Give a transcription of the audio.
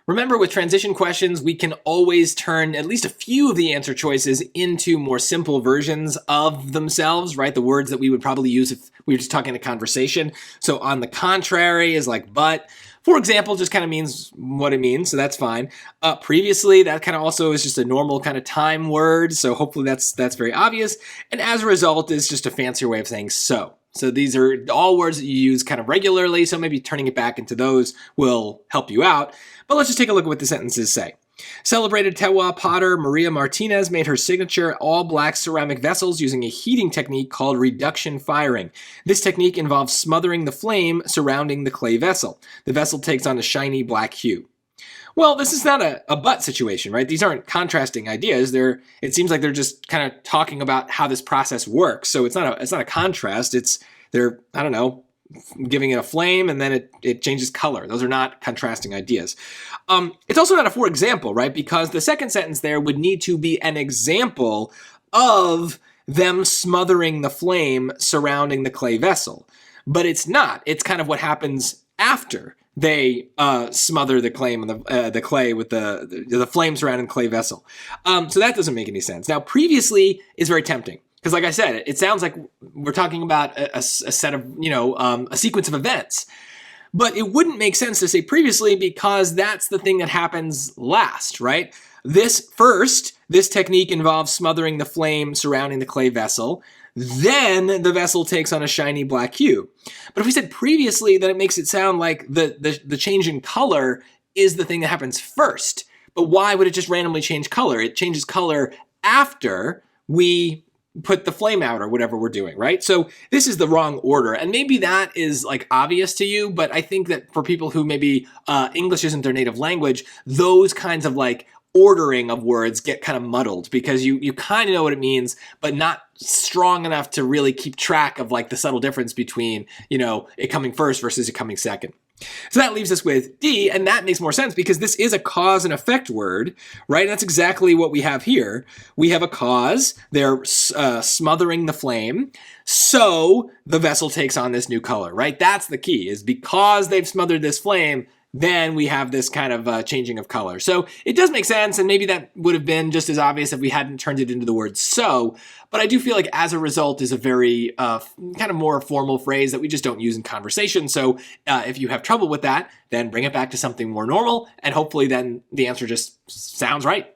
Remember, with transition questions, we can always turn at least a few of the answer choices into more simple versions of themselves, right? The words that we would probably use if we were just talking a conversation. So on the contrary is like but. For example, just kind of means what it means, so that's fine. Previously, that kind of also is just a normal kind of time word, so hopefully that's very obvious. And as a result is just a fancier way of saying so. So these are all words that you use kind of regularly, so maybe turning it back into those will help you out. But let's just take a look at what the sentences say. Celebrated Tewa potter Maria Martinez made her signature all-black ceramic vessels using a heating technique called reduction firing. This technique involves smothering the flame surrounding the clay vessel. The vessel takes on a shiny black hue. Well, this is not a but situation, right? These aren't contrasting ideas. It seems like they're just kind of talking about how this process works. So it's not a contrast. They're I don't know, giving it a flame and then it changes color. Those are not contrasting ideas. It's also not a for example, right? Because the second sentence there would need to be an example of them smothering the flame surrounding the clay vessel. But it's not. It's kind of what happens after they smother the clay with the flame surrounding the clay vessel. So that doesn't make any sense. Now, previously is very tempting. Because like I said, it sounds like we're talking about a set of, a sequence of events. But it wouldn't make sense to say previously because that's the thing that happens last, right? This technique involves smothering the flame surrounding the clay vessel. Then the vessel takes on a shiny black hue. But if we said previously, then it makes it sound like the change in color is the thing that happens first. But why would it just randomly change color? It changes color after we put the flame out or whatever we're doing, right? So this is the wrong order. And maybe that is like obvious to you, but I think that for people who maybe English isn't their native language, those kinds of like ordering of words get kind of muddled because you kind of know what it means, but not strong enough to really keep track of like the subtle difference between, it coming first versus it coming second. So that leaves us with D, and that makes more sense because this is a cause and effect word, right? And that's exactly what we have here. We have a cause, they're smothering the flame, so the vessel takes on this new color, right? That's the key, is because they've smothered this flame, then we have this kind of changing of color. So it does make sense, and maybe that would have been just as obvious if we hadn't turned it into the word so, but I do feel like as a result is a very kind of more formal phrase that we just don't use in conversation. So if you have trouble with that, then bring it back to something more normal, and hopefully then the answer just sounds right.